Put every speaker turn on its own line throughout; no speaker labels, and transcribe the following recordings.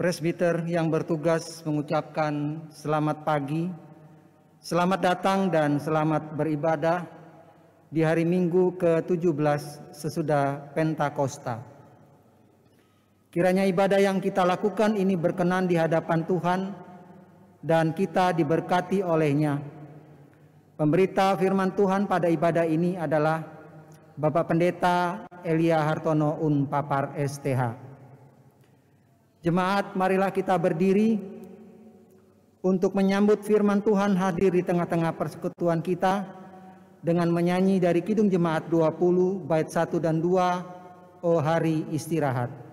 presbiter yang bertugas mengucapkan selamat pagi, selamat datang dan selamat beribadah di hari Minggu ke-17 sesudah Pentakosta. Kiranya ibadah yang kita lakukan ini berkenan di hadapan Tuhan dan kita diberkati olehnya. Pemberita firman Tuhan pada ibadah ini adalah Bapak Pendeta Elia Hartono Unpapar STH. Jemaat, marilah kita berdiri untuk menyambut firman Tuhan hadir di tengah-tengah persekutuan kita dengan menyanyi dari Kidung Jemaat 20 bait 1 dan 2, O Hari Istirahat.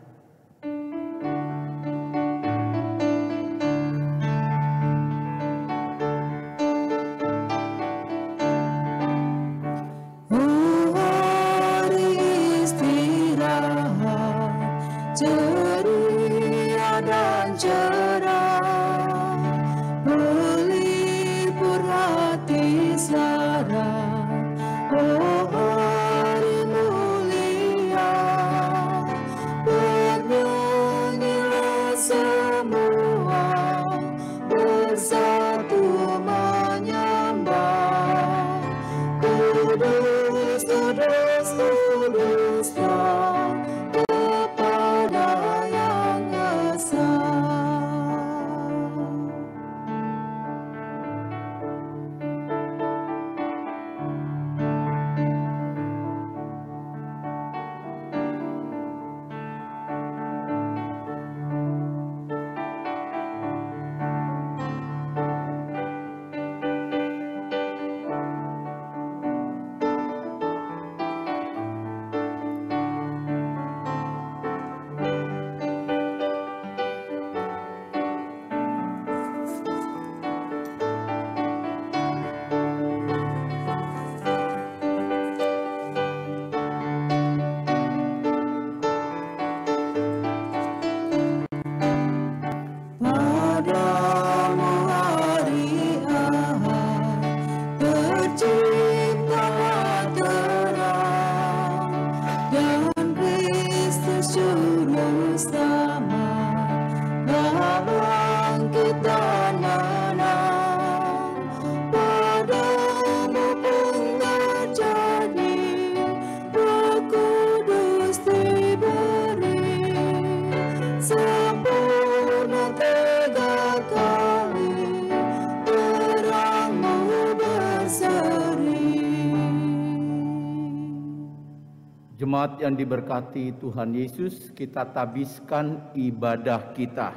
Jemaat yang diberkati Tuhan Yesus, kita tabiskan ibadah kita.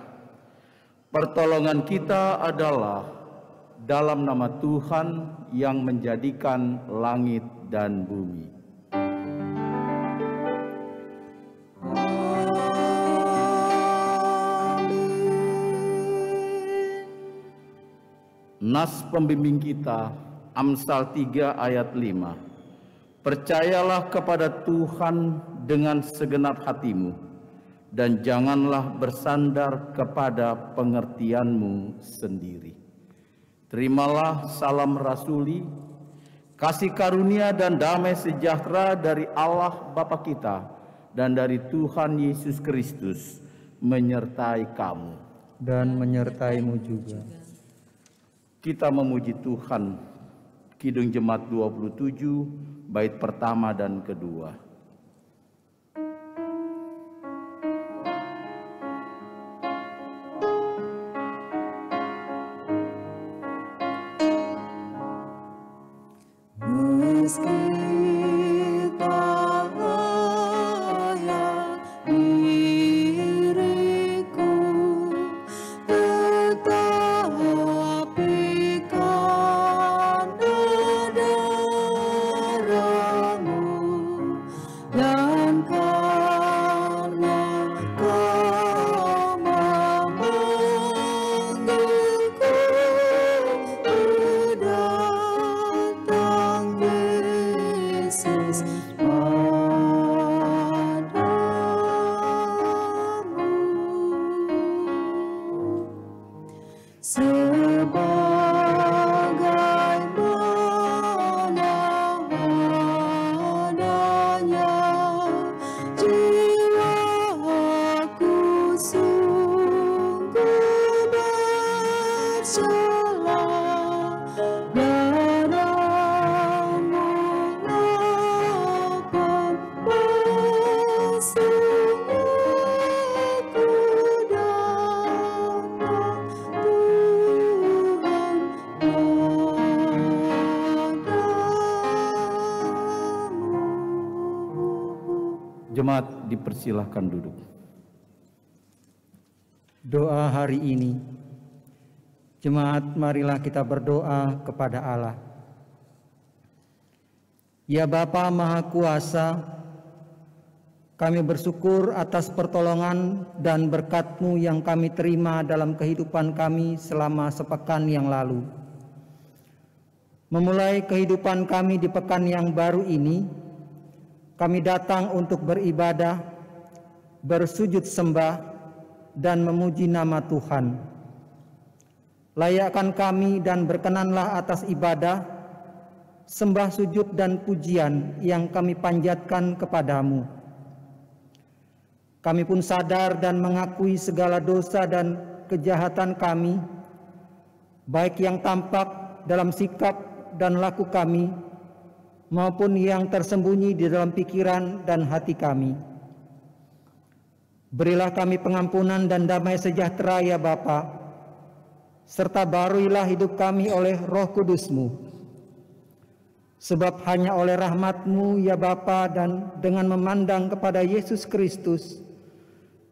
Pertolongan kita adalah dalam nama Tuhan yang menjadikan langit dan bumi. Nas pembimbing kita, Amsal 3 ayat 5. Percayalah kepada Tuhan dengan segenap hatimu, dan janganlah bersandar kepada pengertianmu sendiri. Terimalah salam rasuli, kasih karunia dan damai sejahtera dari Allah Bapa kita dan dari Tuhan Yesus Kristus menyertai kamu.
Dan menyertaimu juga.
Kita memuji Tuhan. Kidung Jemaat 27 bait pertama dan kedua. Jemaat dipersilahkan duduk.
Doa hari ini. Jemaat, marilah kita berdoa kepada Allah. Ya Bapa Maha Kuasa, kami bersyukur atas pertolongan dan berkat-Mu yang kami terima dalam kehidupan kami selama sepekan yang lalu. Memulai kehidupan kami di pekan yang baru ini, kami datang untuk beribadah, bersujud sembah, dan memuji nama Tuhan. Layakkan kami dan berkenanlah atas ibadah, sembah sujud dan pujian yang kami panjatkan kepadamu. Kami pun sadar dan mengakui segala dosa dan kejahatan kami, baik yang tampak dalam sikap dan laku kami, maupun yang tersembunyi di dalam pikiran dan hati kami. Berilah kami pengampunan dan damai sejahtera ya Bapa, serta baruilah hidup kami oleh Roh Kudus-Mu. Sebab hanya oleh rahmat-Mu ya Bapa dan dengan memandang kepada Yesus Kristus,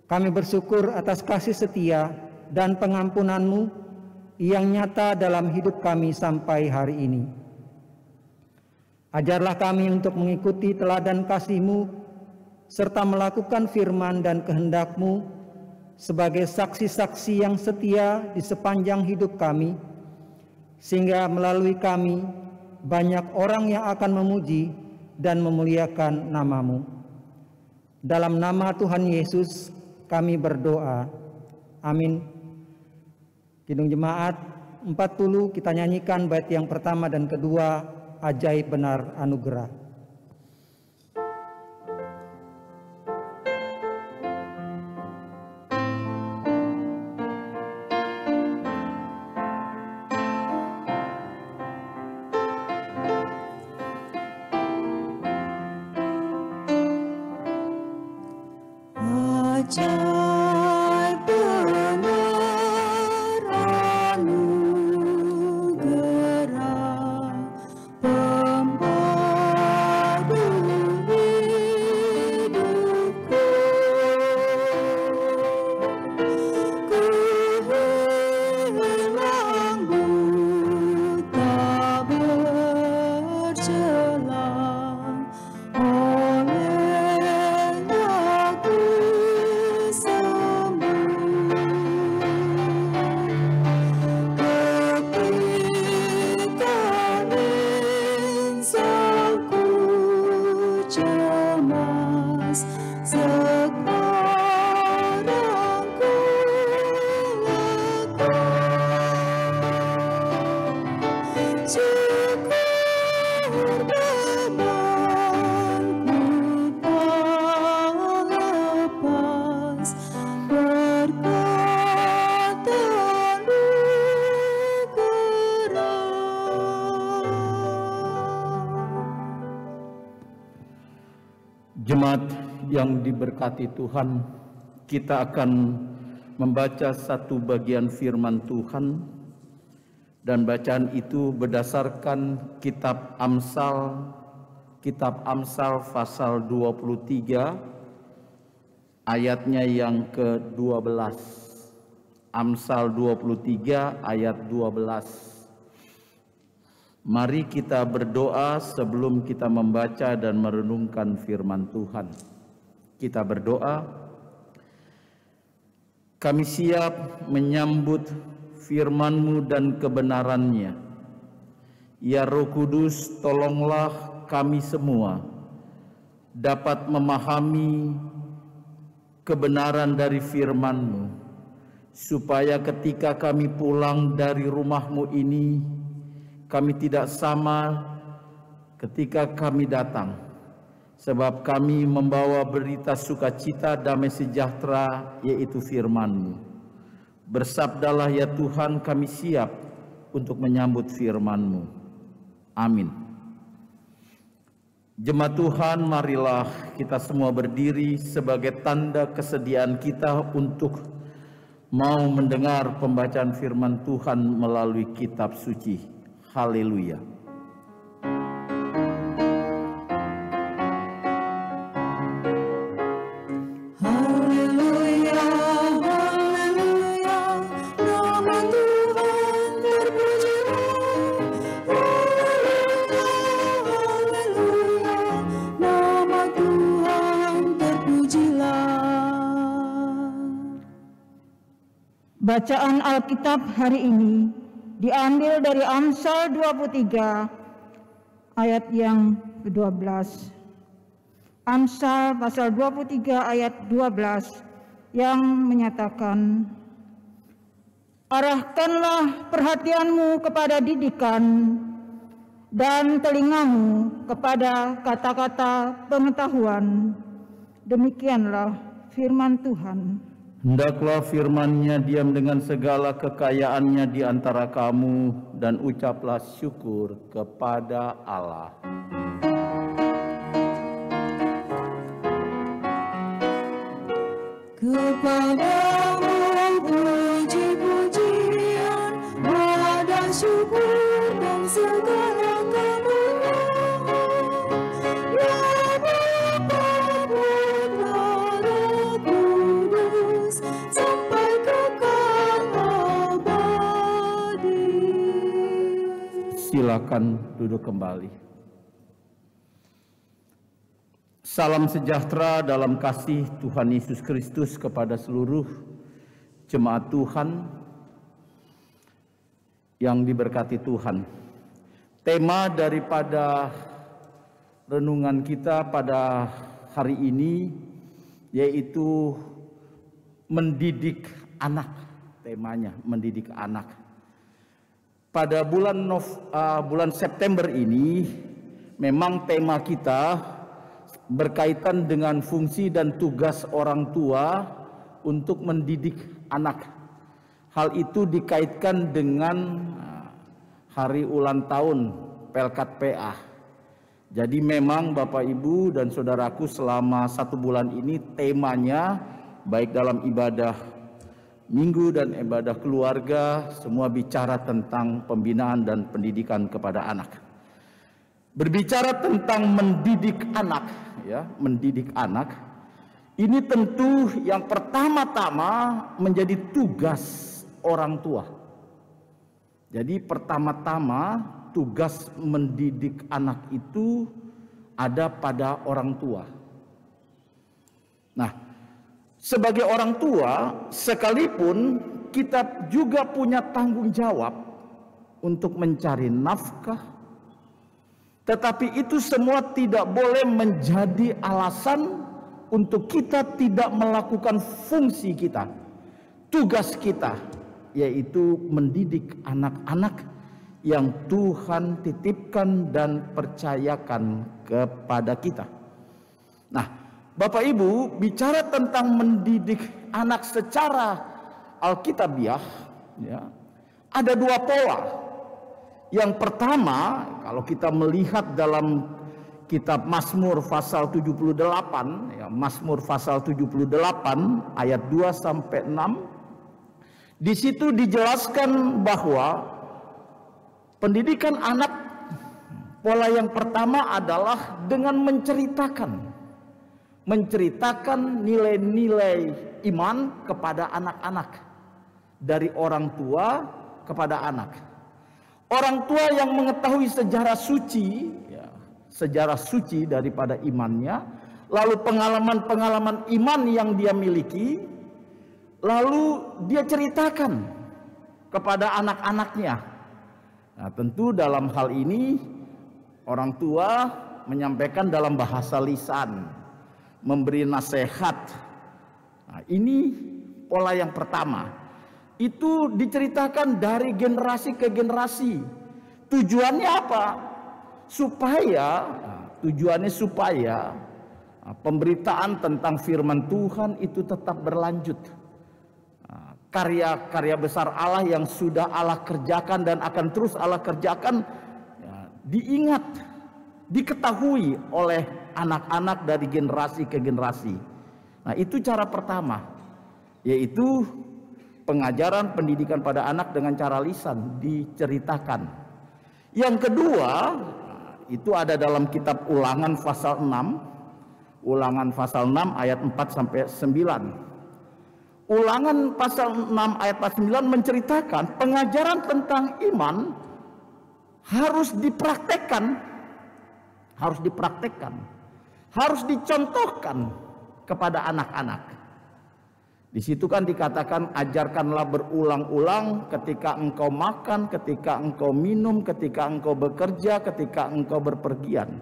kami bersyukur atas kasih setia dan pengampunan-Mu yang nyata dalam hidup kami sampai hari ini. Ajarlah kami untuk mengikuti teladan kasih-Mu serta melakukan firman dan kehendak-Mu sebagai saksi-saksi yang setia di sepanjang hidup kami, sehingga melalui kami banyak orang yang akan memuji dan memuliakan nama-Mu. Dalam nama Tuhan Yesus kami berdoa. Amin. Kidung Jemaat 40 kita nyanyikan bait yang pertama dan kedua, Ajaib Benar Anugerah.
Ajaib benar anugerah, pembadu hidupku. Ku hilang buta bercela, olehnya ku sembuh. Ketika insangku cemas, sekarang ku lega. Syukur bebanku telah lepas, berkat anugerah.
Jemaat yang diberkati Tuhan, kita akan membaca satu bagian firman Tuhan, dan bacaan itu berdasarkan kitab Amsal pasal 23 ayatnya yang ke-12. Amsal 23 ayat 12. Mari kita berdoa sebelum kita membaca dan merenungkan firman Tuhan. Kita berdoa. Kami siap menyambut firman-Mu dan kebenaran-Nya. Ya Roh Kudus, tolonglah kami semua dapat memahami kebenaran dari firman-Mu, supaya ketika kami pulang dari rumah-Mu ini, kami tidak sama ketika kami datang, sebab kami membawa berita sukacita damai sejahtera, yaitu firman-Mu. Bersabdalah ya Tuhan, kami siap untuk menyambut firman-Mu. Amin. Jemaat Tuhan, marilah kita semua berdiri sebagai tanda kesediaan kita untuk mau mendengar pembacaan firman Tuhan melalui kitab suci. Haleluya.
Bacaan Alkitab hari ini diambil dari Amsal 23 ayat yang ke-12. Amsal pasal 23 ayat 12 yang menyatakan, arahkanlah perhatianmu kepada didikan dan telingamu kepada kata-kata pengetahuan. Demikianlah firman Tuhan.
Hendaklah firman-Nya diam dengan segala kekayaannya di antara kamu, dan ucaplah syukur kepada Allah.
Kepadamu puji-pujian, dan syukur dan segala kemuliaan. Ya Bapa, Putra, Roh Kudus, sampai kekal abadi.
Silakan duduk kembali. Salam sejahtera dalam kasih Tuhan Yesus Kristus kepada seluruh jemaat Tuhan yang diberkati Tuhan. Tema daripada renungan kita pada hari ini yaitu mendidik anak. Temanya mendidik anak. Pada bulan September ini memang tema kita berkaitan dengan fungsi dan tugas orang tua untuk mendidik anak. Hal itu dikaitkan dengan hari ulang tahun Pelkat PA. Jadi memang Bapak Ibu dan Saudaraku, selama 1 bulan ini temanya baik dalam ibadah minggu dan ibadah keluarga semua bicara tentang pembinaan dan pendidikan kepada anak. Berbicara tentang mendidik anak, ya, mendidik anak, ini tentu yang pertama-tama menjadi tugas orang tua. Jadi pertama-tama tugas mendidik anak itu ada pada orang tua. Nah, sebagai orang tua, sekalipun kita juga punya tanggung jawab untuk mencari nafkah, tetapi itu semua tidak boleh menjadi alasan untuk kita tidak melakukan fungsi kita, tugas kita, yaitu mendidik anak-anak yang Tuhan titipkan dan percayakan kepada kita. Nah, Bapak Ibu, bicara tentang mendidik anak secara alkitabiah, ya, ada 2 pola. Yang pertama, kalau kita melihat dalam kitab Mazmur pasal 78, ya, Mazmur pasal 78 ayat 2 sampai 6, di situ dijelaskan bahwa pendidikan anak, pola yang pertama adalah dengan menceritakan nilai-nilai iman kepada anak-anak, dari orang tua kepada anak. Orang tua yang mengetahui sejarah suci, ya, sejarah suci daripada imannya, lalu pengalaman-pengalaman iman yang dia miliki, lalu dia ceritakan kepada anak-anaknya. Nah, tentu dalam hal ini orang tua menyampaikan dalam bahasa lisan, memberi nasihat. Nah, ini pola yang pertama. Itu diceritakan dari generasi ke generasi. Tujuannya apa? Tujuannya supaya pemberitaan tentang firman Tuhan itu tetap berlanjut. karya-karya besar Allah yang sudah Allah kerjakan dan akan terus Allah kerjakan, ya, diingat, diketahui oleh anak-anak dari generasi ke generasi. Nah, itu cara pertama, yaitu pengajaran pendidikan pada anak dengan cara lisan, diceritakan. Yang kedua, itu ada dalam kitab Ulangan pasal 6, Ulangan pasal 6 ayat 4 sampai 9. Ulangan pasal 6 ayat 9 menceritakan pengajaran tentang iman harus dipraktekkan, harus dicontohkan kepada anak-anak. Di situ kan dikatakan, ajarkanlah berulang-ulang ketika engkau makan, ketika engkau minum, ketika engkau bekerja, ketika engkau berpergian.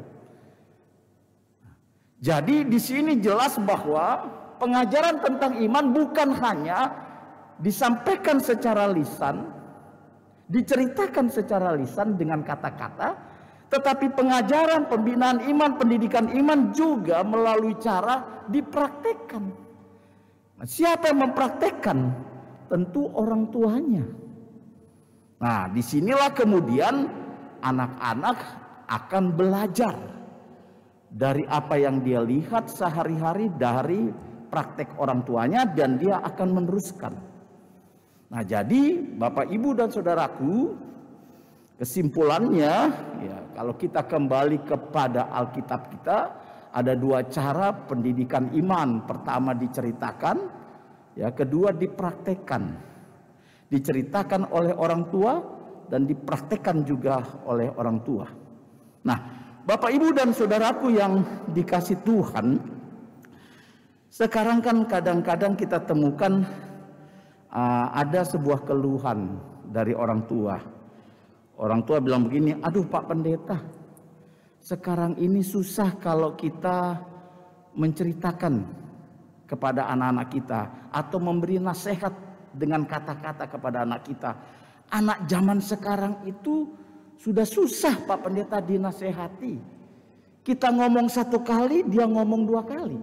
Jadi di sini jelas bahwa pengajaran tentang iman bukan hanya disampaikan secara lisan, diceritakan secara lisan dengan kata-kata, tetapi pengajaran, pembinaan iman, pendidikan iman juga melalui cara dipraktekkan. Siapa yang mempraktekkan? Tentu orang tuanya. Nah, disinilah kemudian anak-anak akan belajar dari apa yang dia lihat sehari-hari dari praktek orang tuanya, dan dia akan meneruskan. Nah, jadi Bapak, Ibu, dan saudaraku, kesimpulannya, ya, kalau kita kembali kepada Alkitab kita, ada dua cara pendidikan iman. Pertama diceritakan, ya, kedua dipraktekkan. Diceritakan oleh orang tua dan dipraktekkan juga oleh orang tua. Nah, Bapak, Ibu, dan saudaraku yang dikasih Tuhan, sekarang kan kadang-kadang kita temukan ada sebuah keluhan dari orang tua. Orang tua bilang begini, aduh Pak Pendeta, sekarang ini susah kalau kita menceritakan kepada anak-anak kita atau memberi nasihat dengan kata-kata kepada anak kita. Anak zaman sekarang itu sudah susah Pak Pendeta dinasehati. Kita ngomong satu kali, dia ngomong dua kali.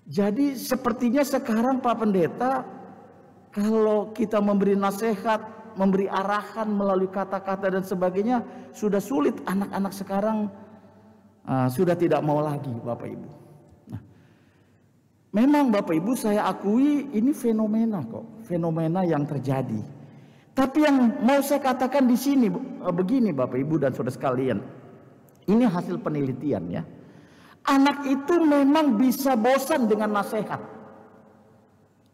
Jadi sepertinya sekarang Pak Pendeta, kalau kita memberi nasihat, memberi arahan melalui kata-kata dan sebagainya, sudah sulit. Anak-anak sekarang sudah tidak mau lagi, Bapak Ibu. Nah, memang Bapak Ibu, saya akui ini fenomena kok, fenomena yang terjadi. Tapi yang mau saya katakan di sini begini, Bapak Ibu dan saudara sekalian, ini hasil penelitian ya. Anak itu memang bisa bosan dengan nasihat.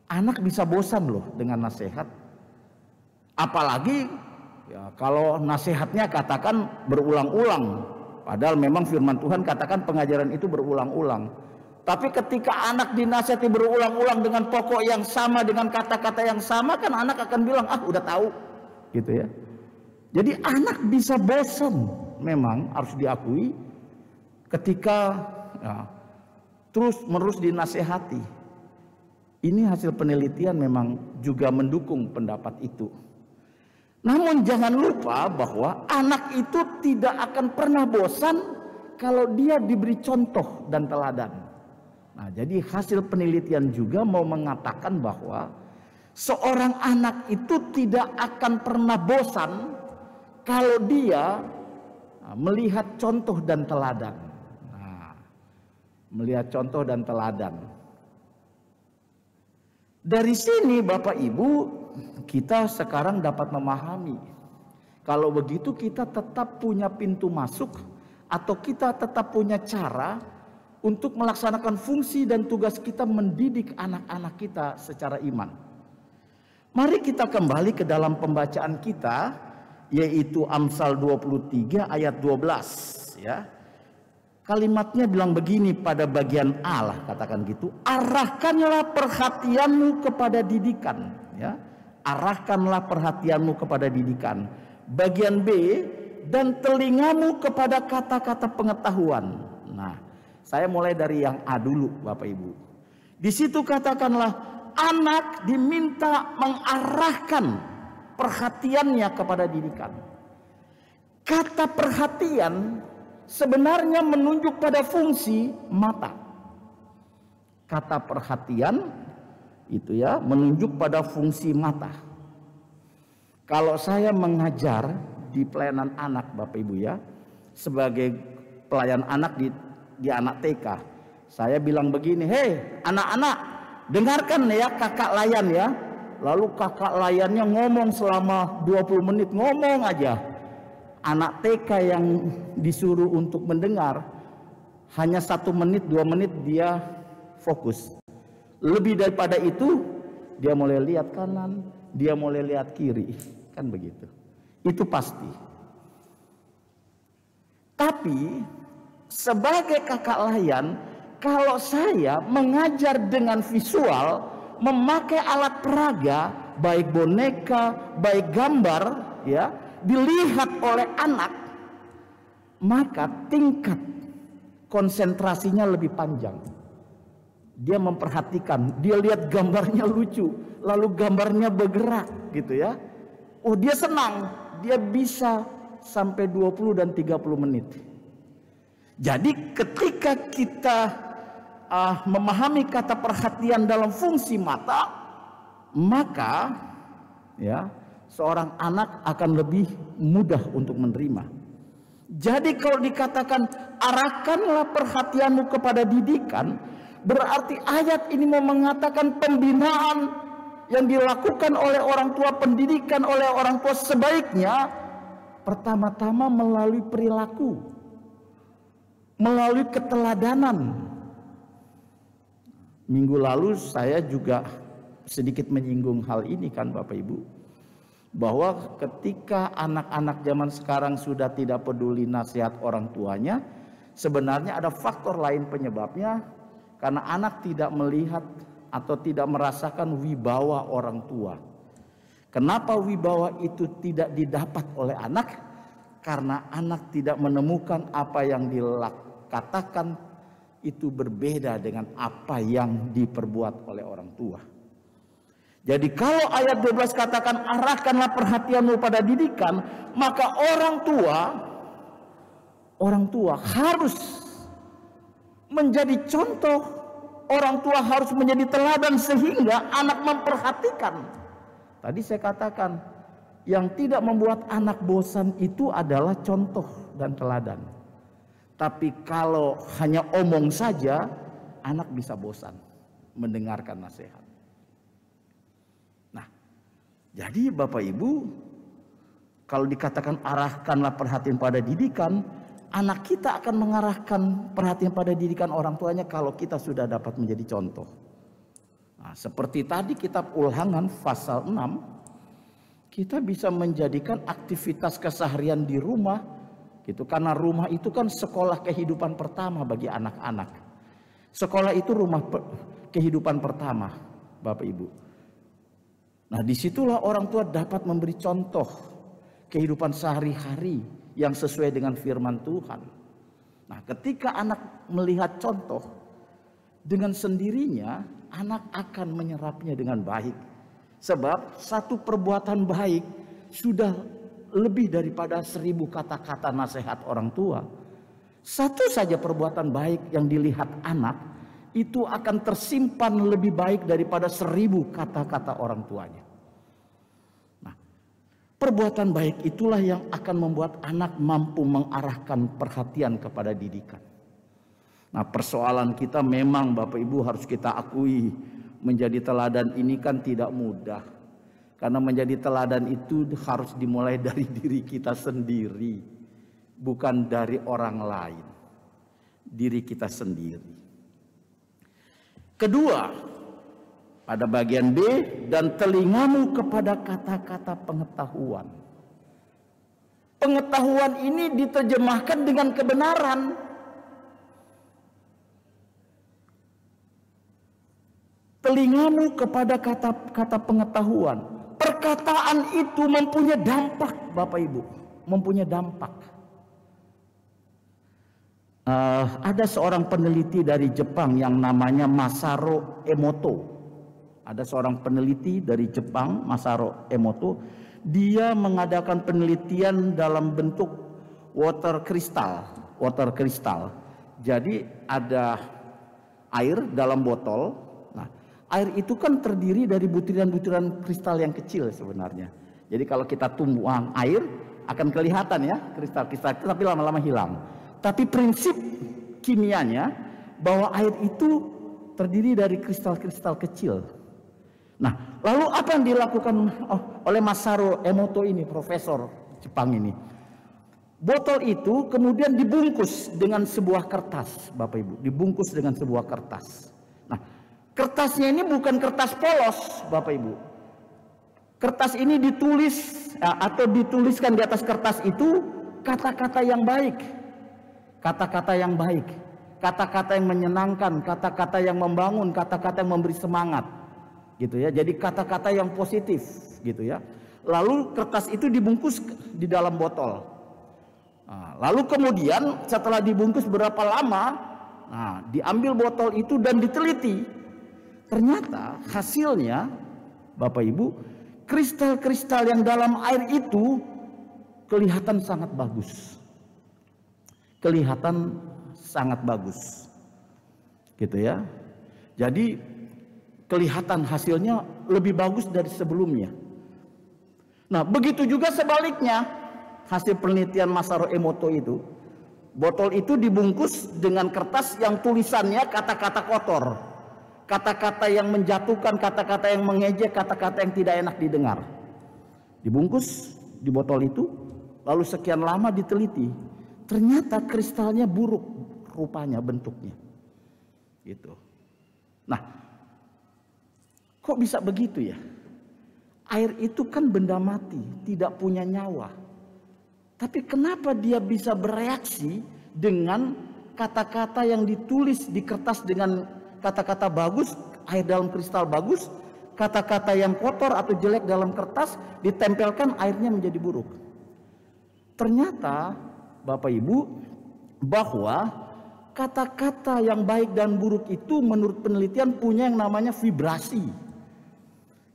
Anak bisa bosan loh dengan nasihat. Apalagi ya, kalau nasihatnya katakan berulang-ulang. Padahal memang firman Tuhan katakan pengajaran itu berulang-ulang. Tapi ketika anak dinasihati berulang-ulang dengan pokok yang sama, dengan kata-kata yang sama, kan anak akan bilang, ah udah tahu. Gitu ya. Jadi anak bisa bosan, memang harus diakui, ketika ya, terus-menerus dinasihati. Ini hasil penelitian memang juga mendukung pendapat itu. Namun jangan lupa bahwa anak itu tidak akan pernah bosan kalau dia diberi contoh dan teladan. Nah, jadi hasil penelitian juga mau mengatakan bahwa seorang anak itu tidak akan pernah bosan kalau dia melihat contoh dan teladan. Nah, melihat contoh dan teladan. Dari sini Bapak Ibu, kita sekarang dapat memahami, kalau begitu kita tetap punya pintu masuk atau kita tetap punya cara untuk melaksanakan fungsi dan tugas kita mendidik anak-anak kita secara iman. Mari kita kembali ke dalam pembacaan kita, yaitu Amsal 23 ayat 12 ya. Kalimatnya bilang begini pada bagian A lah, katakan gitu, arahkanlah perhatianmu kepada didikan ya. Arahkanlah perhatianmu kepada didikan. Bagian B, dan telingamu kepada kata-kata pengetahuan. Nah, saya mulai dari yang A dulu Bapak Ibu. Di situ katakanlah anak diminta mengarahkan perhatiannya kepada didikan. Kata perhatian sebenarnya menunjuk pada fungsi mata. Kata perhatian itu ya, menunjuk pada fungsi mata. Kalau saya mengajar di pelayanan anak Bapak Ibu ya, sebagai pelayan anak di anak TK, saya bilang begini, hei anak-anak, dengarkan ya kakak layan ya. Lalu kakak layannya ngomong selama 20 menit, ngomong aja. Anak TK yang disuruh untuk mendengar, hanya 1 menit 2 menit dia fokus. Lebih daripada itu dia mulai lihat kanan, dia mulai lihat kiri, kan begitu. Itu pasti. Tapi sebagai kakak layan, kalau saya mengajar dengan visual, memakai alat peraga, baik boneka, baik gambar, ya, dilihat oleh anak, maka tingkat konsentrasinya lebih panjang. Dia memperhatikan, dia lihat gambarnya lucu, lalu gambarnya bergerak gitu ya. Oh, dia senang, dia bisa sampai 20 dan 30 menit. Jadi ketika kita memahami kata perhatian dalam fungsi mata, maka ya seorang anak akan lebih mudah untuk menerima. Jadi kalau dikatakan arahkanlah perhatianmu kepada didikan, berarti ayat ini mau mengatakan pembinaan yang dilakukan oleh orang tua, pendidikan oleh orang tua sebaiknya pertama-tama melalui perilaku, melalui keteladanan. Minggu lalu saya juga sedikit menyinggung hal ini kan Bapak Ibu, bahwa ketika anak-anak zaman sekarang sudah tidak peduli nasihat orang tuanya, sebenarnya ada faktor lain penyebabnya, karena anak tidak melihat atau tidak merasakan wibawa orang tua. Kenapa wibawa itu tidak didapat oleh anak? Karena anak tidak menemukan apa yang dikatakan itu berbeda dengan apa yang diperbuat oleh orang tua. Jadi kalau ayat 12 katakan arahkanlah perhatianmu pada didikan, maka orang tua harus menjadi contoh, orang tua harus menjadi teladan sehingga anak memperhatikan. Tadi saya katakan, yang tidak membuat anak bosan itu adalah contoh dan teladan. Tapi kalau hanya omong saja, anak bisa bosan mendengarkan nasihat. Nah, jadi Bapak Ibu, kalau dikatakan arahkanlah perhatian pada didikan, anak kita akan mengarahkan perhatian pada didikan orang tuanya kalau kita sudah dapat menjadi contoh. Nah, seperti tadi kitab Ulangan pasal 6, kita bisa menjadikan aktivitas keseharian di rumah gitu, karena rumah itu kan sekolah kehidupan pertama bagi anak-anak. Sekolah itu rumah kehidupan pertama, Bapak Ibu. Nah, disitulah orang tua dapat memberi contoh kehidupan sehari-hari yang sesuai dengan firman Tuhan. Nah, ketika anak melihat contoh, dengan sendirinya anak akan menyerapnya dengan baik. Sebab satu perbuatan baik sudah lebih daripada 1000 kata-kata nasihat orang tua. Satu saja perbuatan baik yang dilihat anak itu akan tersimpan lebih baik daripada 1000 kata-kata orang tuanya. Nah, perbuatan baik itulah yang akan membuat anak mampu mengarahkan perhatian kepada didikan. Nah, persoalan kita memang Bapak Ibu harus kita akui, menjadi teladan ini kan tidak mudah. Karena menjadi teladan itu harus dimulai dari diri kita sendiri, bukan dari orang lain. Diri kita sendiri. Kedua, pada bagian B, dan telingamu kepada kata-kata pengetahuan. Pengetahuan ini diterjemahkan dengan kebenaran. Telingamu kepada kata-kata pengetahuan. Perkataan itu mempunyai dampak, Bapak Ibu, mempunyai dampak. Ada seorang peneliti dari Jepang yang namanya Masaru Emoto. Ada seorang peneliti dari Jepang, Masaru Emoto. Dia mengadakan penelitian dalam bentuk water crystal. Jadi ada air dalam botol. Nah, Air itu kan terdiri dari butiran-butiran kristal yang kecil sebenarnya. Jadi kalau kita tumbang air akan kelihatan ya kristal-kristal, tapi lama-lama hilang. Tapi prinsip kimianya bahwa air itu terdiri dari kristal-kristal kecil. Nah, lalu apa yang dilakukan oleh Masaru Emoto ini, profesor Jepang ini? Botol itu kemudian dibungkus dengan sebuah kertas, Bapak Ibu, dibungkus dengan sebuah kertas. Nah, kertasnya ini bukan kertas polos, Bapak Ibu. Kertas ini ditulis atau dituliskan di atas kertas itu kata-kata yang baik. Kata-kata yang baik. Kata-kata yang menyenangkan, kata-kata yang membangun, kata-kata yang memberi semangat. Gitu ya. Jadi kata-kata yang positif, gitu ya. Lalu kertas itu dibungkus di dalam botol. Nah, lalu kemudian setelah dibungkus berapa lama, nah, diambil botol itu dan diteliti. Ternyata hasilnya, Bapak Ibu, kristal-kristal yang dalam air itu kelihatan sangat bagus. Kelihatan sangat bagus. Gitu ya. Jadi kelihatan hasilnya lebih bagus dari sebelumnya. Nah, begitu juga sebaliknya. Hasil penelitian Masaru Emoto itu, botol itu dibungkus dengan kertas yang tulisannya kata-kata kotor, kata-kata yang menjatuhkan, kata-kata yang mengejek, kata-kata yang tidak enak didengar. Dibungkus di botol itu, lalu sekian lama diteliti, ternyata kristalnya buruk rupanya, bentuknya. Gitu. Nah, kok bisa begitu ya? Air itu kan benda mati, tidak punya nyawa. Tapi kenapa dia bisa bereaksi dengan kata-kata yang ditulis di kertas dengan kata-kata bagus, air dalam kristal bagus, kata-kata yang kotor atau jelek dalam kertas ditempelkan, airnya menjadi buruk. Ternyata Bapak Ibu, bahwa kata-kata yang baik dan buruk itu menurut penelitian punya yang namanya vibrasi.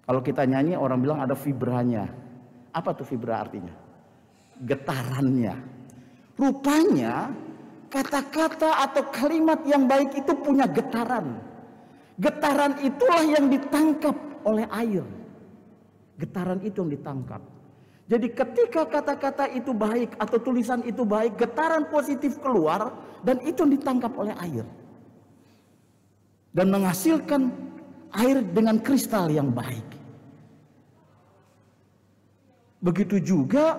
Kalau kita nyanyi orang bilang ada vibranya. Apa tuh vibra artinya? Getarannya. Rupanya kata-kata atau kalimat yang baik itu punya getaran. Getaran itulah yang ditangkap oleh air. Getaran itu yang ditangkap. Jadi ketika kata-kata itu baik atau tulisan itu baik, getaran positif keluar dan itu yang ditangkap oleh air. Dan menghasilkan air dengan kristal yang baik. Begitu juga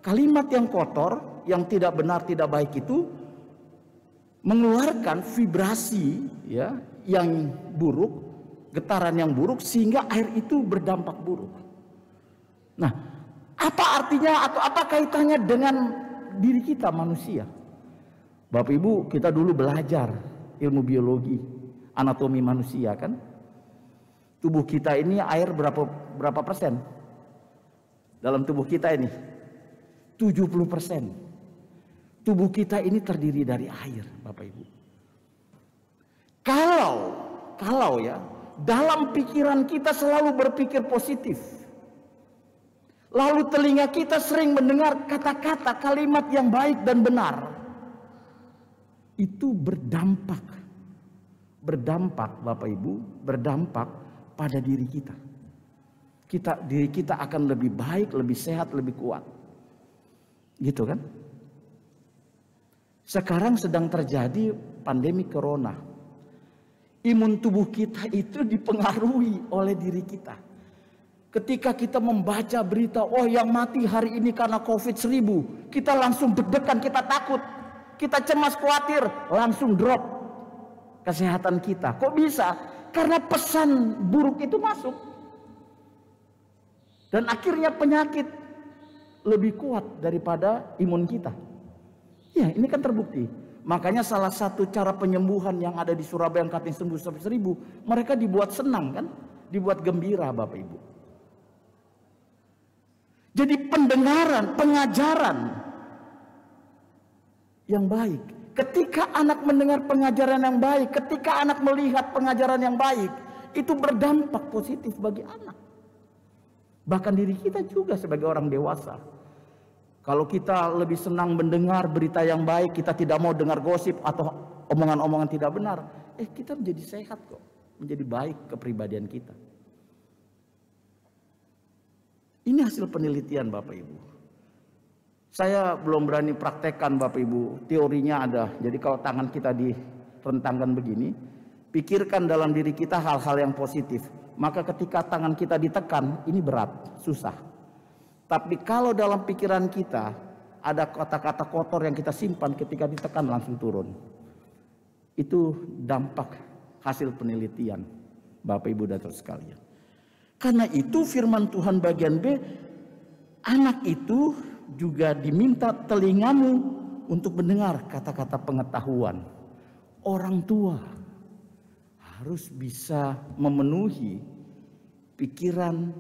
kalimat yang kotor, yang tidak benar, tidak baik itu mengeluarkan vibrasi ya, yang buruk, getaran yang buruk, sehingga air itu berdampak buruk. Nah, apa artinya atau apa kaitannya dengan diri kita manusia? Bapak Ibu, kita dulu belajar ilmu biologi, anatomi manusia kan? Tubuh kita ini air berapa persen? Dalam tubuh kita ini 70%. Tubuh kita ini terdiri dari air, Bapak Ibu. Kalau ya, dalam pikiran kita selalu berpikir positif. Lalu telinga kita sering mendengar kata-kata, kalimat yang baik dan benar. Itu berdampak Bapak Ibu, berdampak pada diri kita. Diri kita akan lebih baik, lebih sehat, lebih kuat. Gitu kan? Sekarang sedang terjadi pandemi corona. Imun tubuh kita itu dipengaruhi oleh diri kita. Ketika kita membaca berita, oh yang mati hari ini karena COVID 1000, kita langsung deg-degan, kita takut, kita cemas, khawatir, langsung drop kesehatan kita. Kok bisa? Karena pesan buruk itu masuk. Dan akhirnya penyakit lebih kuat daripada imun kita. Ya, ini kan terbukti. Makanya salah satu cara penyembuhan yang ada di Surabaya yang katanya sembuh sampai 1000, mereka dibuat senang kan? Dibuat gembira Bapak Ibu. Jadi pendengaran, pengajaran yang baik. Ketika anak mendengar pengajaran yang baik, ketika anak melihat pengajaran yang baik, itu berdampak positif bagi anak. Bahkan diri kita juga sebagai orang dewasa. Kalau kita lebih senang mendengar berita yang baik, kita tidak mau dengar gosip atau omongan-omongan tidak benar, kita menjadi sehat kok. menjadi baik kepribadian kita. Ini hasil penelitian Bapak Ibu. Saya belum berani praktekkan Bapak Ibu, teorinya ada. Jadi kalau tangan kita direntangkan begini, pikirkan dalam diri kita hal-hal yang positif. Maka ketika tangan kita ditekan, ini berat, susah. Tapi kalau dalam pikiran kita ada kata-kata kotor yang kita simpan, ketika ditekan langsung turun. Itu dampak hasil penelitian Bapak Ibu dan saudara sekalian. Karena itu firman Tuhan bagian B, anak itu juga diminta telingamu untuk mendengar kata-kata pengetahuan. Orang tua harus bisa memenuhi pikiran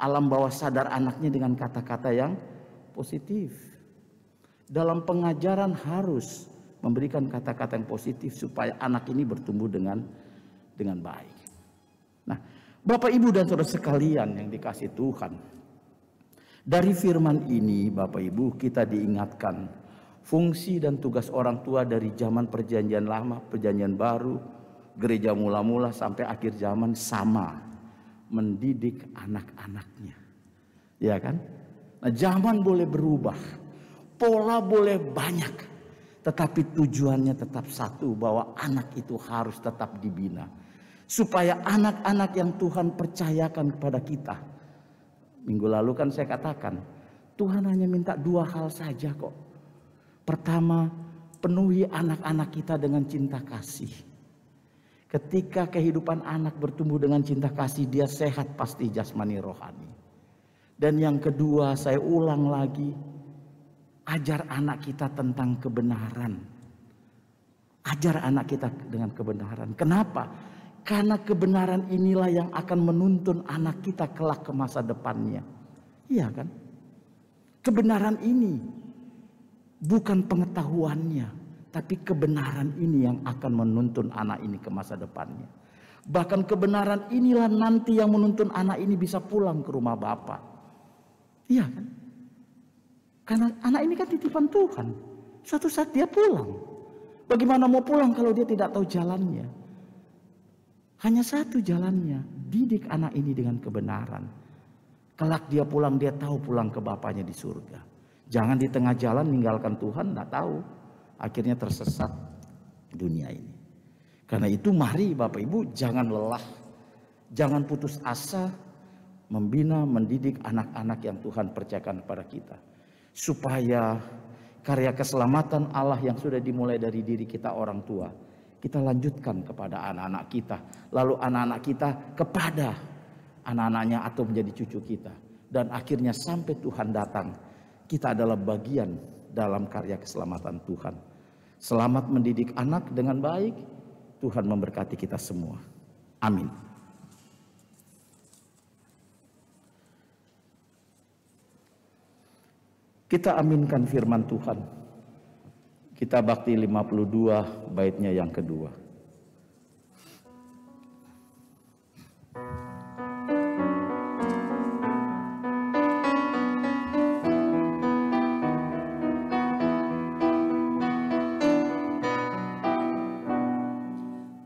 alam bawah sadar anaknya dengan kata-kata yang positif. Dalam pengajaran harus memberikan kata-kata yang positif supaya anak ini bertumbuh dengan baik. Nah, Bapak Ibu dan saudara sekalian yang dikasihi Tuhan, dari firman ini Bapak Ibu kita diingatkan fungsi dan tugas orang tua dari zaman perjanjian lama, perjanjian baru, gereja mula-mula sampai akhir zaman sama, mendidik anak-anaknya. Ya kan? Nah, zaman boleh berubah, pola boleh banyak, tetapi tujuannya tetap satu, bahwa anak itu harus tetap dibina. Supaya anak-anak yang Tuhan percayakan kepada kita. Minggu lalu kan saya katakan, Tuhan hanya minta 2 hal saja kok. Pertama, penuhi anak-anak kita dengan cinta kasih. Ketika kehidupan anak bertumbuh dengan cinta kasih, dia sehat pasti jasmani rohani. Dan yang kedua, saya ulang lagi, ajar anak kita tentang kebenaran. Ajar anak kita dengan kebenaran. Kenapa? Karena kebenaran inilah yang akan menuntun anak kita kelak ke masa depannya. Iya kan? Kebenaran ini bukan pengetahuannya, tapi kebenaran ini yang akan menuntun anak ini ke masa depannya. Bahkan kebenaran inilah nanti yang menuntun anak ini bisa pulang ke rumah Bapa. Iya kan? Karena anak ini kan titipan Tuhan. Suatu saat dia pulang. Bagaimana mau pulang kalau dia tidak tahu jalannya? Hanya satu jalannya, didik anak ini dengan kebenaran. Kelak dia pulang, dia tahu pulang ke Bapaknya di surga. Jangan di tengah jalan meninggalkan Tuhan, tidak tahu. Akhirnya tersesat dunia ini. Karena itu mari Bapak Ibu jangan lelah. Jangan putus asa membina, mendidik anak-anak yang Tuhan percayakan kepada kita. Supaya karya keselamatan Allah yang sudah dimulai dari diri kita orang tua, kita lanjutkan kepada anak-anak kita. Lalu anak-anak kita kepada anak-anaknya atau menjadi cucu kita. Dan akhirnya sampai Tuhan datang, kita adalah bagian dalam karya keselamatan Tuhan. Selamat mendidik anak dengan baik. Tuhan memberkati kita semua. Amin. Kita aminkan firman Tuhan. Kita bakti 52 baitnya yang kedua.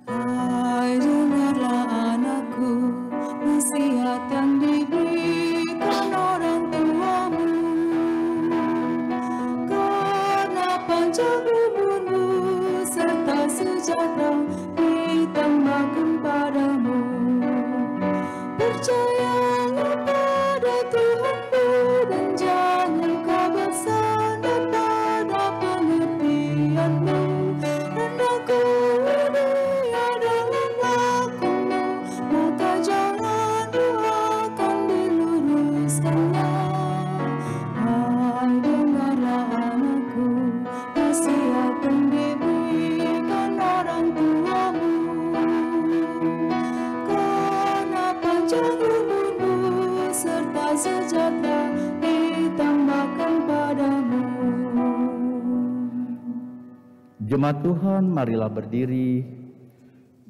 Hai dengarlah anakku, nasihat yang diberikan orang tuamu. Karena panjang umurmu serta sejahtera ditambahkan padamu. Percayalah pada Tuhanmu dan jangan kau bersandar pada pengertianmu. Hendakku ini adalah lakumu, maka jangan doakan diluruskannya. Hai dengarlah anakku, nasihat yang diberikan orang tuamu. Karena panjang umurmu serta sejahtera ditambahkan padamu.
Jemaat Tuhan, marilah berdiri.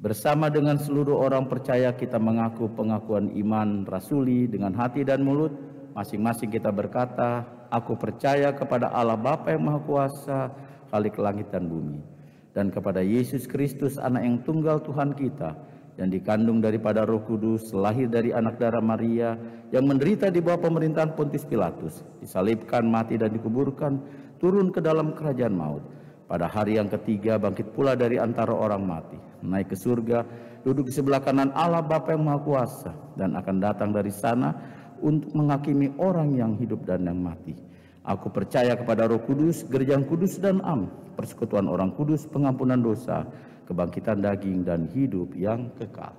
Bersama dengan seluruh orang percaya kita mengaku pengakuan iman rasuli dengan hati dan mulut. Masing-masing kita berkata, aku percaya kepada Allah Bapa yang Maha Kuasa, Khalik langit dan bumi. Dan kepada Yesus Kristus, Anak yang tunggal Tuhan kita, yang dikandung daripada Roh Kudus, lahir dari anak darah Maria, yang menderita di bawah pemerintahan Pontius Pilatus, disalibkan, mati dan dikuburkan, turun ke dalam kerajaan maut. Pada hari yang ketiga bangkit pula dari antara orang mati, naik ke surga, duduk di sebelah kanan Allah Bapa yang Maha Kuasa, dan akan datang dari sana untuk menghakimi orang yang hidup dan yang mati. Aku percaya kepada Roh Kudus, gereja yang kudus dan am, persekutuan orang kudus, pengampunan dosa, kebangkitan daging dan hidup yang kekal.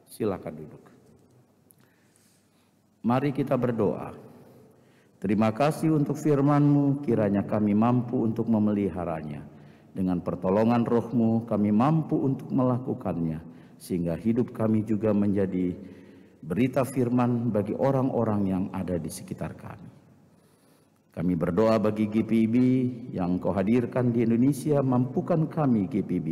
Silakan duduk. Mari kita berdoa. Terima kasih untuk firman-Mu, kiranya kami mampu untuk memeliharanya. Dengan pertolongan Roh-Mu kami mampu untuk melakukannya, sehingga hidup kami juga menjadi berita firman bagi orang-orang yang ada di sekitar kami. Kami berdoa bagi GPIB yang Kau hadirkan di Indonesia, mampukan kami GPIB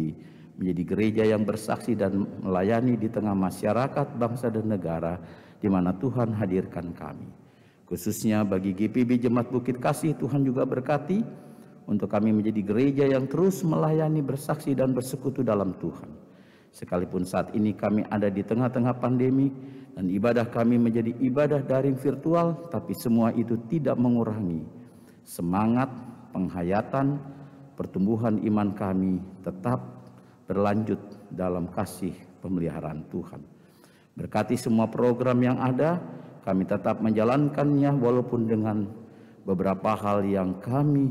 menjadi gereja yang bersaksi dan melayani di tengah masyarakat, bangsa dan negara di mana Tuhan hadirkan kami. Khususnya bagi GPIB Jemaat Bukit Kasih, Tuhan juga berkati untuk kami menjadi gereja yang terus melayani, bersaksi dan bersekutu dalam Tuhan. Sekalipun saat ini kami ada di tengah-tengah pandemi dan ibadah kami menjadi ibadah daring virtual, tapi semua itu tidak mengurangi semangat, penghayatan, pertumbuhan iman kami tetap berlanjut dalam kasih pemeliharaan Tuhan. Berkati semua program yang ada, kami tetap menjalankannya walaupun dengan beberapa hal yang kami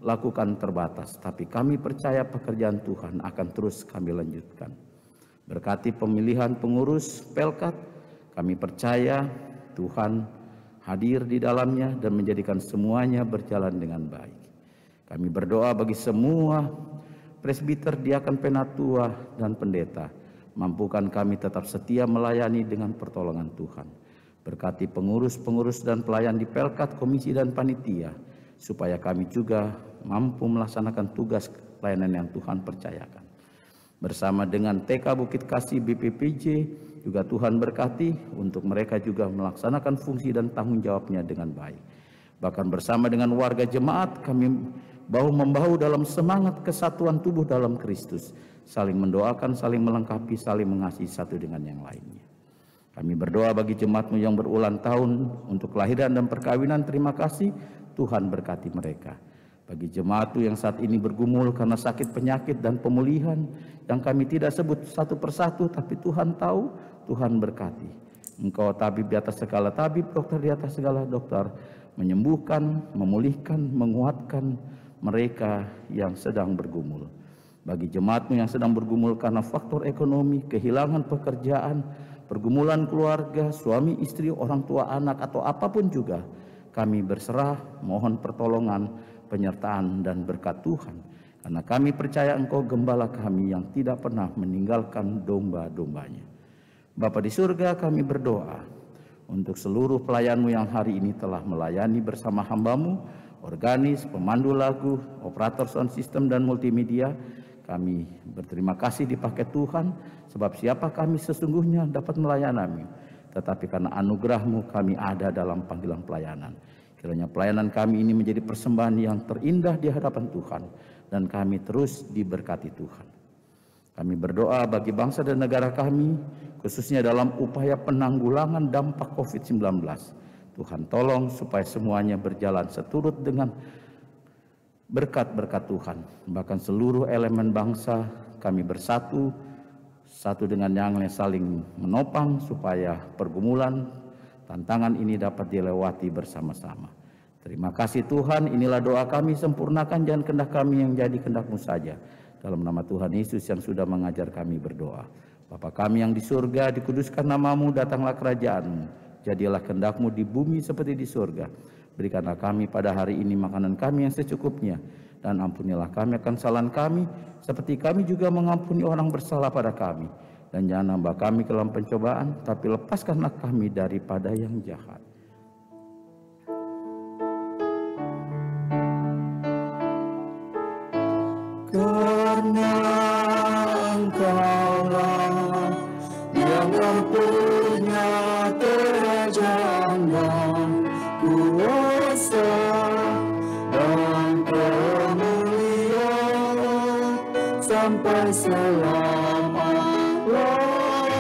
lakukan terbatas, tapi kami percaya pekerjaan Tuhan akan terus kami lanjutkan. Berkati pemilihan pengurus Pelkat, kami percaya Tuhan hadir di dalamnya dan menjadikan semuanya berjalan dengan baik. Kami berdoa bagi semua presbiter, diakan, penatua, dan pendeta. Mampukan kami tetap setia melayani dengan pertolongan Tuhan. Berkati pengurus-pengurus dan pelayan di Pelkat, komisi dan panitia, supaya kami juga mampu melaksanakan tugas pelayanan yang Tuhan percayakan. Bersama dengan TK Bukit Kasih BPPJ, juga Tuhan berkati untuk mereka juga melaksanakan fungsi dan tanggung jawabnya dengan baik. Bahkan bersama dengan warga jemaat, kami bahu-membahu dalam semangat kesatuan tubuh dalam Kristus, saling mendoakan, saling melengkapi, saling mengasihi satu dengan yang lainnya. Kami berdoa bagi jemaat-Mu yang berulang tahun untuk kelahiran dan perkawinan, terima kasih, Tuhan berkati mereka. Bagi jemaat-Mu yang saat ini bergumul karena sakit, penyakit, dan pemulihan yang kami tidak sebut satu persatu, tapi Tuhan tahu, Tuhan berkati. Engkau tabib di atas segala tabib, dokter di atas segala dokter, menyembuhkan, memulihkan, menguatkan mereka yang sedang bergumul. Bagi jemaat-Mu yang sedang bergumul karena faktor ekonomi, kehilangan pekerjaan, pergumulan keluarga, suami, istri, orang tua, anak, atau apapun juga, kami berserah mohon pertolongan, penyertaan dan berkat Tuhan, karena kami percaya Engkau gembala kami yang tidak pernah meninggalkan domba-dombanya. Bapa di surga, kami berdoa untuk seluruh pelayan-Mu yang hari ini telah melayani bersama hamba-Mu, organis, pemandu lagu, operator sound system dan multimedia. Kami berterima kasih dipakai Tuhan, sebab siapa kami sesungguhnya dapat melayani, tetapi karena anugerah-Mu kami ada dalam panggilan pelayanan. Kiranya pelayanan kami ini menjadi persembahan yang terindah di hadapan Tuhan, dan kami terus diberkati Tuhan. Kami berdoa bagi bangsa dan negara kami, khususnya dalam upaya penanggulangan dampak COVID-19. Tuhan tolong supaya semuanya berjalan seturut dengan berkat-berkat Tuhan. Bahkan seluruh elemen bangsa kami bersatu, satu dengan yang lain saling menopang supaya pergumulan tantangan ini dapat dilewati bersama-sama. Terima kasih Tuhan, inilah doa kami, sempurnakan jangan kehendak kami yang jadi kehendak-Mu saja. Dalam nama Tuhan Yesus yang sudah mengajar kami berdoa. Bapa kami yang di surga, dikuduskan nama-Mu, datanglah kerajaan-Mu. Jadilah kehendak-Mu di bumi seperti di surga. Berikanlah kami pada hari ini makanan kami yang secukupnya. Dan ampunilah kami akan kesalahan kami, seperti kami juga mengampuni orang bersalah pada kami. Dan jangan hamba kami ke dalam pencobaan, tapi lepaskanlah kami daripada yang jahat.
Karena Engkaulah yang mempunyai kerajaan dan kuasa dan kemuliaan sampai selama-lamanya.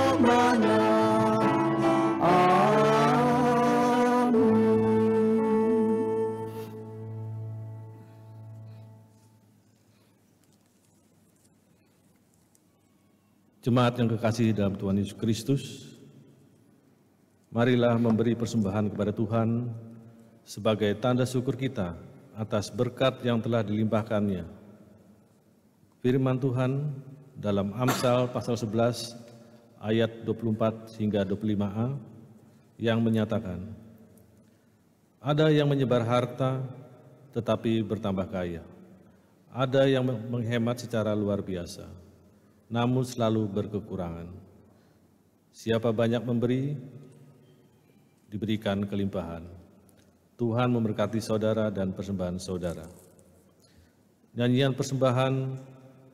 Jemaat yang kekasih dalam Tuhan Yesus Kristus, marilah memberi persembahan kepada Tuhan sebagai tanda syukur kita atas berkat yang telah dilimpahkannya. Firman Tuhan dalam Amsal pasal 11 ayat 24 hingga 25a yang menyatakan, ada yang menyebar harta tetapi bertambah kaya, ada yang menghemat secara luar biasa, namun selalu berkekurangan. Siapa banyak memberi, diberikan kelimpahan. Tuhan memberkati saudara dan persembahan saudara. Nyanyian persembahan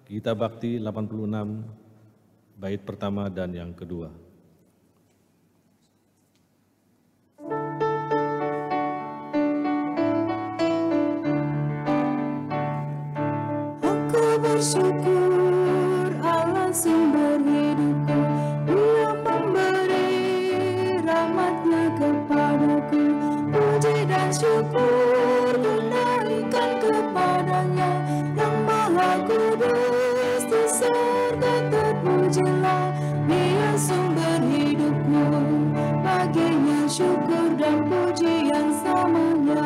Gita Bakti 86, bait pertama dan yang kedua.
Aku bersyukur Allah sumber hidupku, Dia memberi rahmat-Nya kepadaku. Puji dan syukur tunaikan kepadanya, yang Maha Kudus di surga terpujilah. Dia sumber hidupku, baginya syukur dan pujian samanya.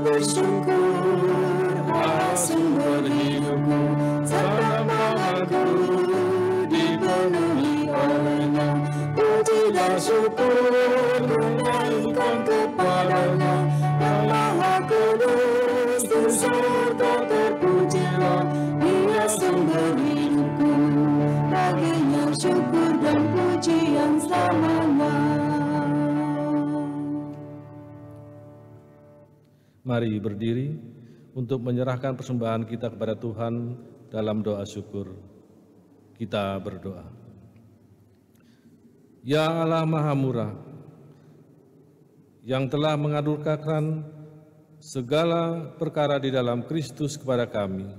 Bersyukur Allah sumber hidupku, serta mahaku dipenuhi olehnya. Puji dan syukur tunaikan kepadanya, yang Maha Kudus di surga terpujilah. Dia sumber hidupku, baginya syukur dan pujian selamanya.
Mari berdiri untuk menyerahkan persembahan kita kepada Tuhan dalam doa syukur. Kita berdoa. Ya Allah Maha Murah, yang telah menganugerahkan segala perkara di dalam Kristus kepada kami,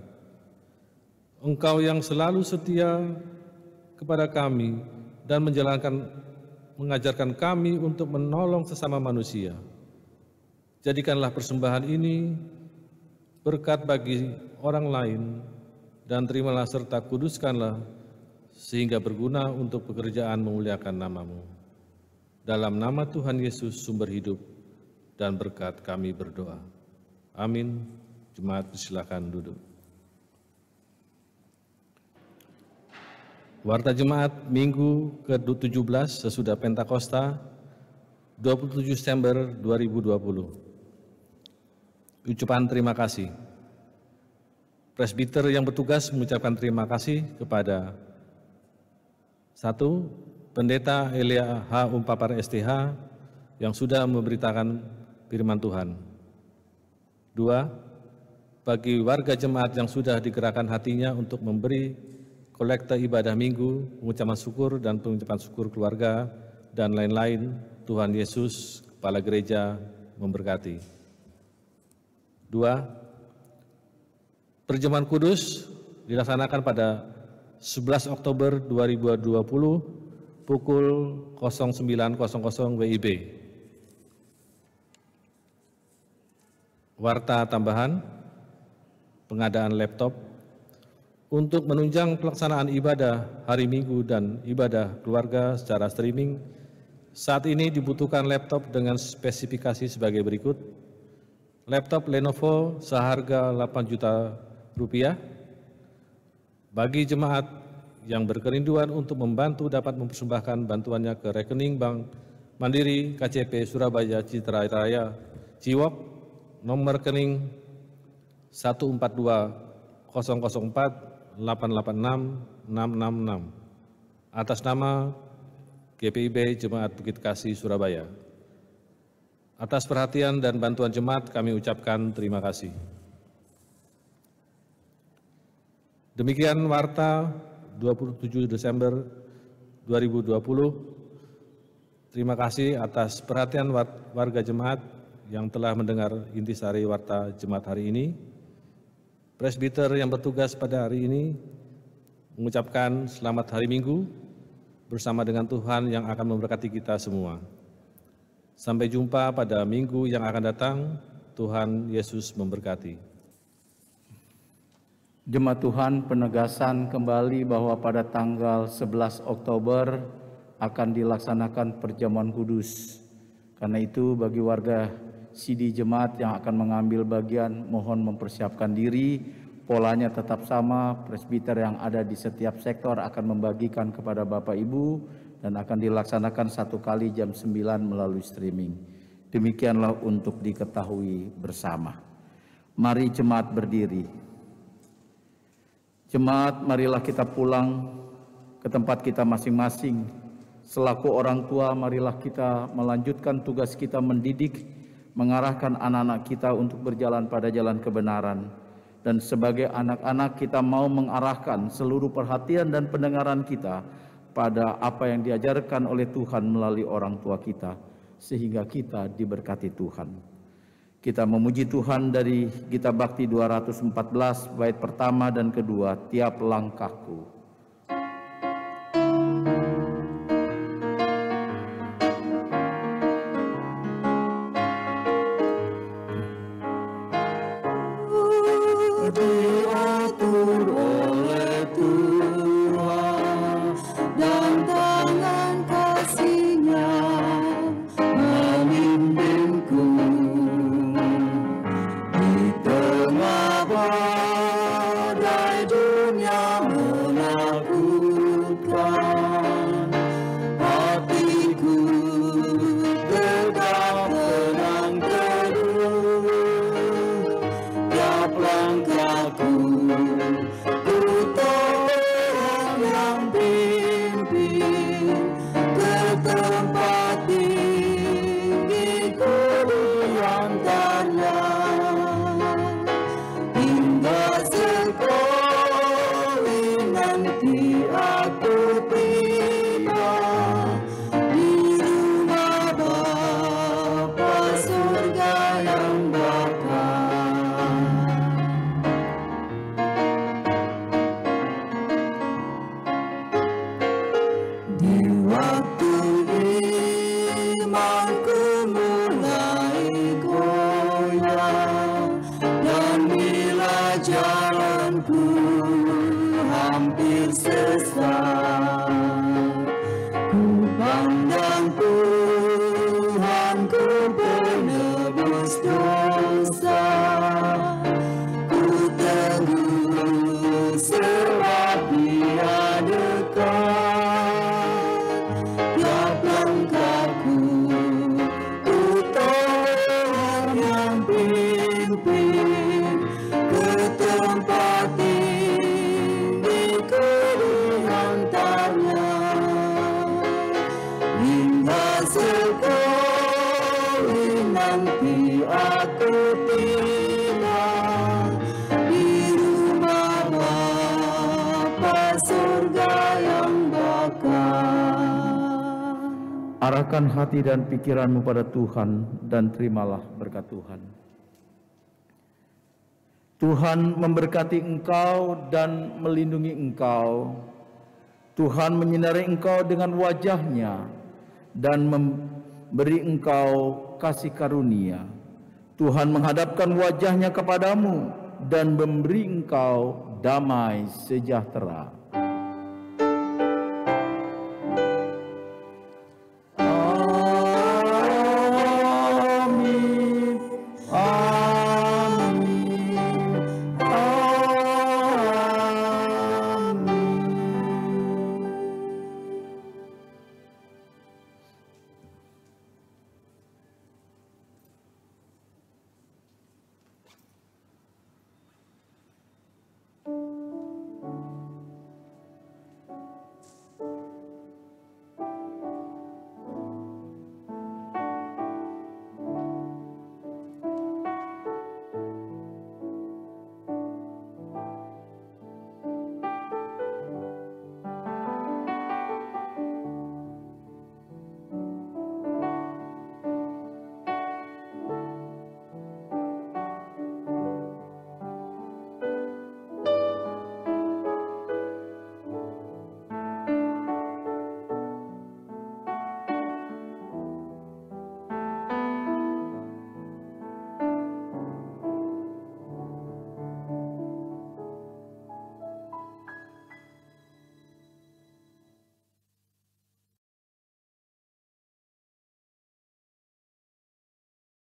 Engkau yang selalu setia kepada kami dan mengajarkan kami untuk menolong sesama manusia. Jadikanlah persembahan ini berkat bagi orang lain, dan terimalah serta kuduskanlah sehingga berguna untuk pekerjaan memuliakan nama-Mu. Dalam nama Tuhan Yesus sumber hidup dan berkat kami berdoa. Amin. Jemaat silakan duduk. Warta Jemaat Minggu ke-17 sesudah Pentakosta 27 Desember 2020. Ucapan terima kasih. Presbiter yang bertugas mengucapkan terima kasih kepada 1. Pendeta Elia H. Umpapar STH yang sudah memberitakan firman Tuhan. 2. Bagi warga jemaat yang sudah digerakkan hatinya untuk memberi kolekte ibadah minggu, pengucapan syukur dan pengucapan syukur keluarga, dan lain-lain, Tuhan Yesus, Kepala Gereja, memberkati. 2. Perjamuan Kudus dilaksanakan pada 11 Oktober 2020 pukul 09.00 WIB. Warta tambahan, pengadaan laptop untuk menunjang pelaksanaan ibadah hari Minggu dan ibadah keluarga secara streaming. Saat ini dibutuhkan laptop dengan spesifikasi sebagai berikut. Laptop Lenovo seharga Rp8 juta. Bagi jemaat yang berkerinduan untuk membantu dapat mempersembahkan bantuannya ke rekening Bank Mandiri KCP Surabaya Citra Raya Ciwok, nomor rekening 004 886 666 atas nama GPIB Jemaat Bukit Kasih Surabaya. Atas perhatian dan bantuan jemaat kami ucapkan terima kasih. Demikian warta 27 Desember 2020. Terima kasih atas perhatian warga jemaat yang telah mendengar intisari warta jemaat hari ini. Presbiter yang bertugas pada hari ini mengucapkan selamat hari Minggu bersama dengan Tuhan yang akan memberkati kita semua. Sampai jumpa pada minggu yang akan datang. Tuhan Yesus memberkati.
Jemaat Tuhan, penegasan kembali bahwa pada tanggal 11 Oktober akan dilaksanakan perjamuan kudus. Karena itu bagi warga CD Jemaat yang akan mengambil bagian, mohon mempersiapkan diri. Polanya tetap sama, presbiter yang ada di setiap sektor akan membagikan kepada Bapak Ibu dan akan dilaksanakan 1 kali jam 9 melalui streaming. Demikianlah untuk diketahui bersama. Mari jemaat berdiri. Jemaat, marilah kita pulang ke tempat kita masing-masing. Selaku orang tua, marilah kita melanjutkan tugas kita mendidik, mengarahkan anak-anak kita untuk berjalan pada jalan kebenaran. Dan sebagai anak-anak kita mau mengarahkan seluruh perhatian dan pendengaran kita pada apa yang diajarkan oleh Tuhan melalui orang tua kita, sehingga kita diberkati Tuhan. Kita memuji Tuhan dari Gita Bakti 214, bait pertama dan kedua, tiap langkahku.
Diatur oleh Tuhan dan tangan kasih-Nya memimpinku di tengah badai dunia menakutkan. Hatiku tegak tenang teduh, tiap langkahku ku Tuhan yang pimpin ke tempat tinggi ku diantarnya, hingga sekali nanti aku tiba di rumah Bapa surga yang bakal. Di waktu imanku mulai goyah dan bila jalanku hampir sesat, ku pandang Tuhanku penebus dosa, ku teguh sebab Dia dekat. Tiap langkahku ku Tuhan yang pimpin ke tempat tinggi ku diantarnya, hingga sekali nanti aku tiba di rumah Bapa surga yang bakal.
Arahkan hati dan pikiranmu pada Tuhan dan terimalah berkat Tuhan. Tuhan memberkati engkau dan melindungi engkau. Tuhan menyinari engkau dengan wajah-Nya dan memberi engkau kasih karunia. Tuhan menghadapkan wajah-Nya kepadamu dan memberi engkau damai sejahtera.